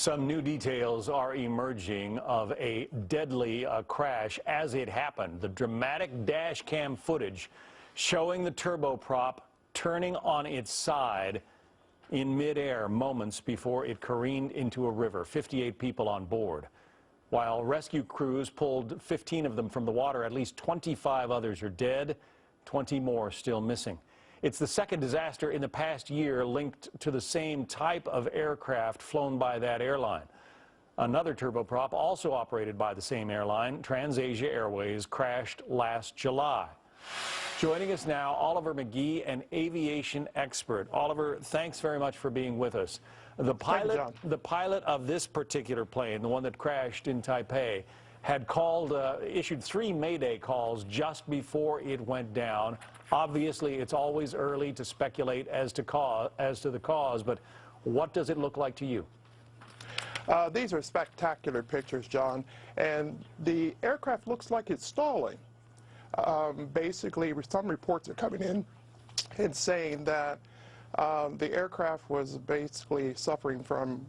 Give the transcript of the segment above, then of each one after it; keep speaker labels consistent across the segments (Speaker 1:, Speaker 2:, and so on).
Speaker 1: Some new details are emerging of a deadly crash as it happened. The dramatic dash cam footage showing the turboprop turning on its side in midair moments before it careened into a river. 58 people on board. While rescue crews pulled 15 of them from the water, at least 25 others are dead, 20 more still missing. It's the second disaster in the past year linked to the same type of aircraft flown by that airline. Another turboprop, also operated by the same airline, TransAsia Airways, crashed last July. Joining us now, Oliver McGee, an aviation expert. Oliver, thanks very much for being with us. The pilot of this particular plane, the one that crashed in Taipei, had issued 3 Mayday calls just before it went down. Obviously, it's always early to speculate as to the cause, but what does it look like to you?
Speaker 2: These are spectacular pictures, John, and the aircraft looks like it's stalling. Basically, some reports are coming in and saying that the aircraft was basically suffering from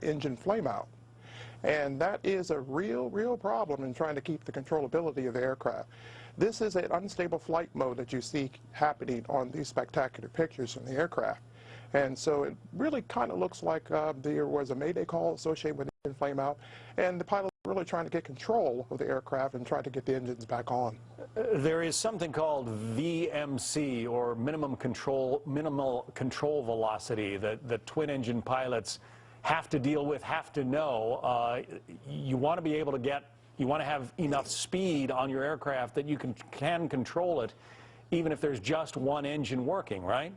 Speaker 2: engine flameout. And that is a real problem in trying to keep the controllability of the aircraft. This is an unstable flight mode that you see happening on these spectacular pictures from the aircraft. And so it really kind of looks like there was a Mayday call associated with engine flameout, and the pilot was really trying to get control of the aircraft and try to get the engines back on.
Speaker 1: There is something called VMC, or minimal control velocity, that twin engine pilots have to deal with, have to know. You want to be able to you want to have enough speed on your aircraft that you can control it, even if there's just one engine working, right?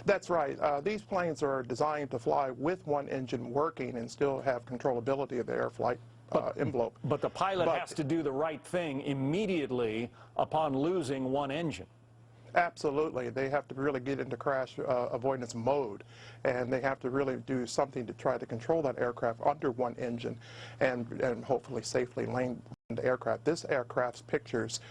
Speaker 2: That's right. These planes are designed to fly with one engine working and still have controllability of the air flight envelope.
Speaker 1: But the pilot has to do the right thing immediately upon losing one engine.
Speaker 2: Absolutely. They have to really get into crash avoidance mode, and they have to really do something to try to control that aircraft under one engine and hopefully safely land the aircraft. This aircraft's pictures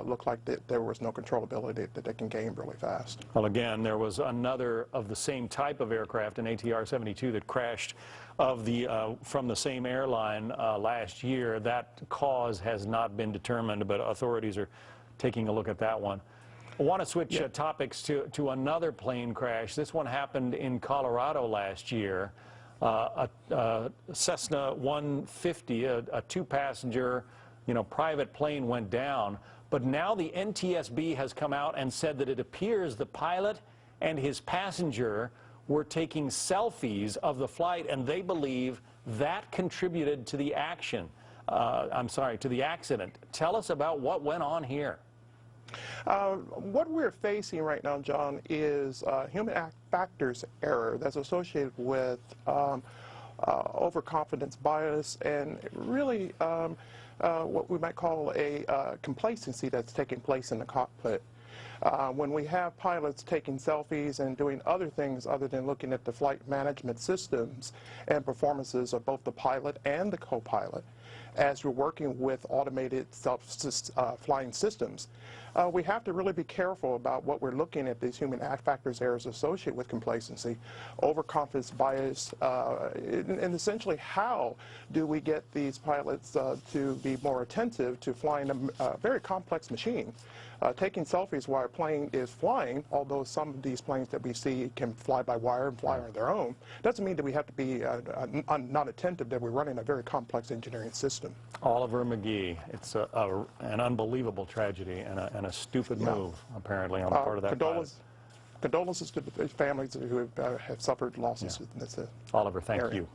Speaker 2: look like there was no controllability that they can gain really fast.
Speaker 1: Well, again, there was another of the same type of aircraft, an ATR-72, that crashed from the same airline last year. That cause has not been determined, but authorities are taking a look at that one. I want to switch topics to another plane crash. This one happened in Colorado last year. A Cessna 150, a 2-passenger, private plane went down. But now the NTSB has come out and said that it appears the pilot and his passenger were taking selfies of the flight, and they believe that contributed to the to the accident. Tell us about what went on here.
Speaker 2: What we're facing right now, John, is human factors error that's associated with overconfidence bias and really what we might call a complacency that's taking place in the cockpit. When we have pilots taking selfies and doing other things other than looking at the flight management systems and performances of both the pilot and the co-pilot, as we're working with automated self-flying systems, we have to really be careful about what we're looking at, these human factors errors associated with complacency, overconfidence bias, and essentially how do we get these pilots to be more attentive to flying a very complex machine. Taking selfies while a plane is flying, although some of these planes that we see can fly by wire and fly on their own, doesn't mean that we have to be not attentive that we're running a very complex engineering system.
Speaker 1: Oliver McGee, it's an unbelievable tragedy and a stupid move, apparently, on the part of that pilot.
Speaker 2: Condolences to the families who have suffered losses in this
Speaker 1: Oliver, thank you.